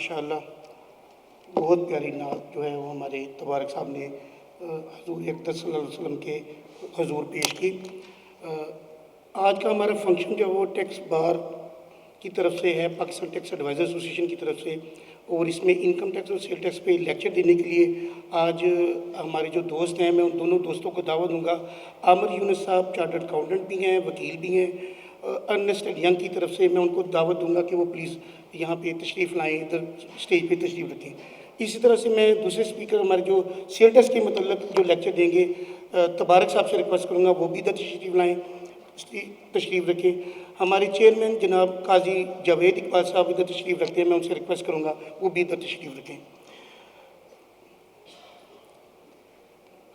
ماشاءاللہ بہت پیاری نعت جو ہے وہ ہمارے تبارک صاحب نے حضور اقدس صلی اللہ علیہ وسلم کے حضور پیش کی۔ آج کا ہمارا فنکشن جو وہ ٹیکس بار کی طرف سے ہے، پاکستان ٹیکس ایڈوائزر ایسوسیشن کی طرف سے، اور اس میں انکم ٹیکس اور سیل ٹیکس پہ لیکچر دینے کے لیے آج ہمارے جو دوست ہیں، میں ان دونوں دوستوں کو دعوت دوں گا۔ عامر یونس صاحب چارٹرڈ اکاؤنٹنٹ بھی ہیں، وکیل بھی ہیں، ارنسٹ اینڈ ینگ کی طرف سے میں ان کو دعوت دوں گا کہ وہ پلیز یہاں پہ تشریف لائیں، ادھر اسٹیج پہ تشریف رکھیں۔ اسی طرح سے میں دوسرے اسپیکر ہمارے جو سیل ٹیکس کے متعلق جو لیکچر دیں گے، تبارک صاحب سے ریکویسٹ کروں گا وہ بھی ادھر تشریف لائیں، تشریف رکھیں۔ ہمارے چیئرمین جناب قاضی جاوید اقبال صاحب ادھر تشریف رکھتے ہیں، میں ان سے ریکویسٹ کروں گا وہ بھی ادھر تشریف رکھیں۔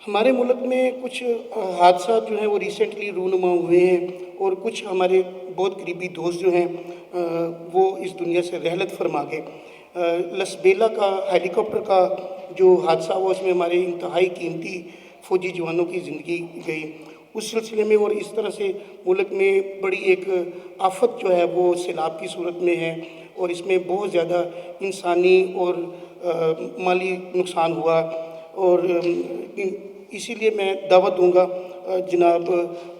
ہمارے ملک میں کچھ حادثات جو ہیں وہ ریسنٹلی رونما ہوئے ہیں، اور کچھ ہمارے بہت قریبی دوست جو ہیں وہ اس دنیا سے رحلت فرما گئے۔ لسبیلا کا ہیلی کاپٹر کا جو حادثہ ہوا اس میں ہمارے انتہائی قیمتی فوجی جوانوں کی زندگی گئی۔ اس سلسلے میں اور اس طرح سے ملک میں بڑی ایک آفت جو ہے وہ سیلاب کی صورت میں ہے، اور اس میں بہت زیادہ انسانی اور مالی نقصان ہوا، اور اسی لیے میں دعوت دوں گا جناب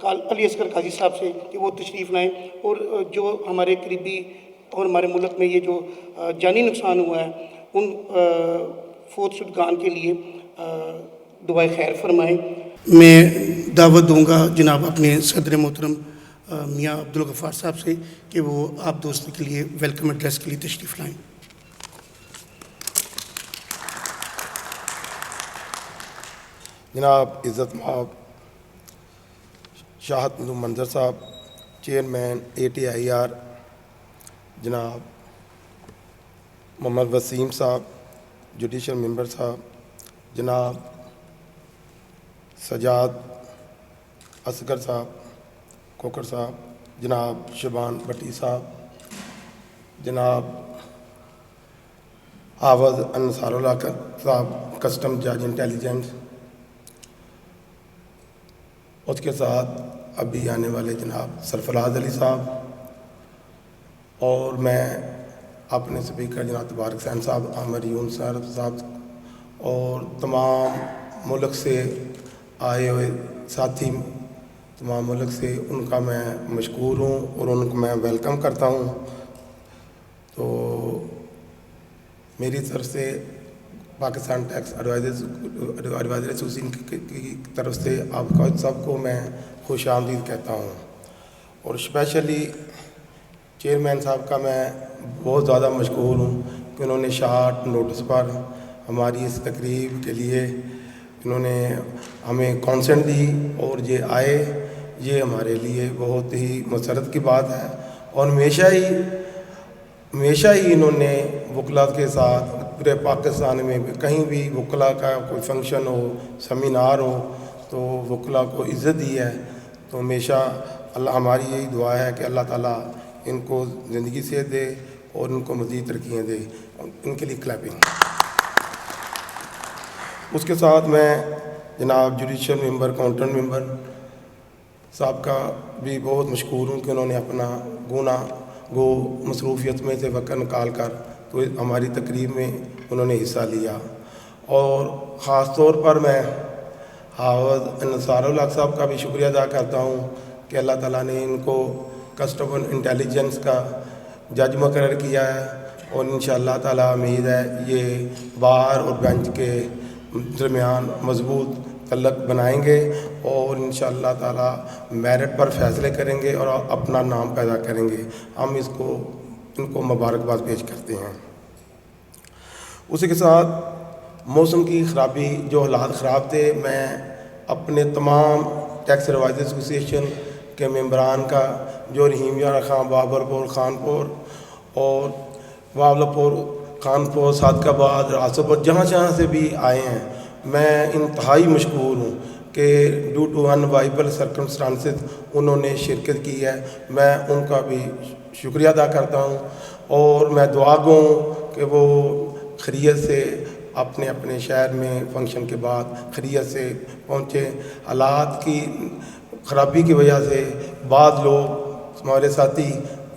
علی اصغر قاضی صاحب سے کہ وہ تشریف لائیں، اور جو ہمارے قریبی اور ہمارے ملک میں یہ جو جانی نقصان ہوا ہے ان فوت شدگان کے لیے دعائے خیر فرمائیں۔ میں دعوت دوں گا جناب اپنے صدر محترم میاں عبدالغفار صاحب سے کہ وہ آپ دوستوں کے لیے ویلکم ایڈریس کے لیے تشریف لائیں۔ جناب عزت مآب شاہد منظر صاحب چیئرمین ATIR، جناب محمد وسیم صاحب جوڈیشل ممبر صاحب، جناب سجاد اصغر صاحب کوکر صاحب، جناب شبان بٹی صاحب، جناب حافظ انصار اللہ صاحب کسٹم جج انٹیلیجنس، اس کے ساتھ ابھی آنے والے جناب سرفراز علی صاحب، اور میں اپنے اسپیکر جناب تبارک حسین صاحب، عامر یونس صاحب اور تمام ملک سے آئے ہوئے ساتھی، تمام ملک سے ان کا میں مشکور ہوں اور ان کو میں ویلکم کرتا ہوں۔ تو میری طرف سے پاکستان ٹیکس ایڈوائزر ایسوسیشن کی طرف سے آپ کا سب کو میں خوش آمدید کہتا ہوں، اور اسپیشلی چیئرمین صاحب کا میں بہت زیادہ مشکور ہوں کہ انہوں نے شارٹ نوٹس پر ہماری اس تقریب کے لیے انہوں نے ہمیں کانسنٹ دی، اور یہ آئے، یہ ہمارے لیے بہت ہی مسرت کی بات ہے۔ اور ہمیشہ ہی انہوں نے وکلا کے ساتھ پورے پاکستان میں کہیں بھی وکلا کا کوئی فنکشن ہو، سیمینار ہو تو وکلا کو عزت دی ہے۔ تو ہمیشہ اللہ، ہماری یہی دعا ہے کہ اللہ تعالیٰ ان کو زندگی سے دے اور ان کو مزید ترقیاں دے۔ ان کے لیے کلیپنگ۔ اس کے ساتھ میں جناب جوڈیشل ممبر، اکاؤنٹنٹ ممبر صاحب کا بھی بہت مشکور ہوں کہ انہوں نے اپنا گو مصروفیت میں سے وقت نکال کر تو ہماری تقریب میں انہوں نے حصہ لیا، اور خاص طور پر میں حافظ انصار اللہ صاحب کا بھی شکریہ ادا کرتا ہوں کہ اللہ تعالیٰ نے ان کو کسٹم انٹیلیجنس کا جج مقرر کیا ہے، اور انشاءاللہ تعالیٰ امید ہے یہ بار اور بینچ کے درمیان مضبوط تعلق بنائیں گے، اور انشاءاللہ تعالیٰ میرٹ پر فیصلے کریں گے اور اپنا نام پیدا کریں گے۔ ہم ان کو مبارکباد پیش کرتے ہیں۔ اسی کے ساتھ موسم کی خرابی، جو حالات خراب تھے، میں اپنے تمام ٹیکس ایڈوائزر ایسوسیشن کے ممبران کا، جو رحیم یار خان بابرپور خانپور اور بابلپور خانپور صادق آباد آصف، جہاں سے بھی آئے ہیں، میں انتہائی مشکور ہوں کہ ڈیو ٹو انوائبل سرکمسٹانسز انہوں نے شرکت کی ہے۔ میں ان کا بھی شکریہ ادا کرتا ہوں، اور میں دعا گو ہوں کہ وہ خیریت سے اپنے اپنے شہر میں فنکشن کے بعد خیریت سے پہنچے۔ حالات کی خرابی کی وجہ سے بعض لوگ ہمارے ساتھی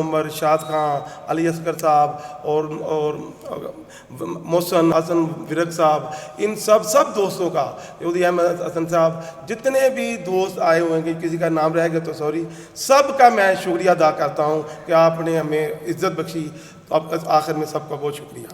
عمر، شاد خان، علی اصغر صاحب اور محسن حسن ورک صاحب، ان سب دوستوں کا، یہودی احمد حسن صاحب، جتنے بھی دوست آئے ہوئے ہیں، کسی کا نام رہ گیا تو سوری، سب کا میں شکریہ ادا کرتا ہوں کہ آپ نے ہمیں عزت بخشی. اب آخر میں سب کا بہت شکریہ.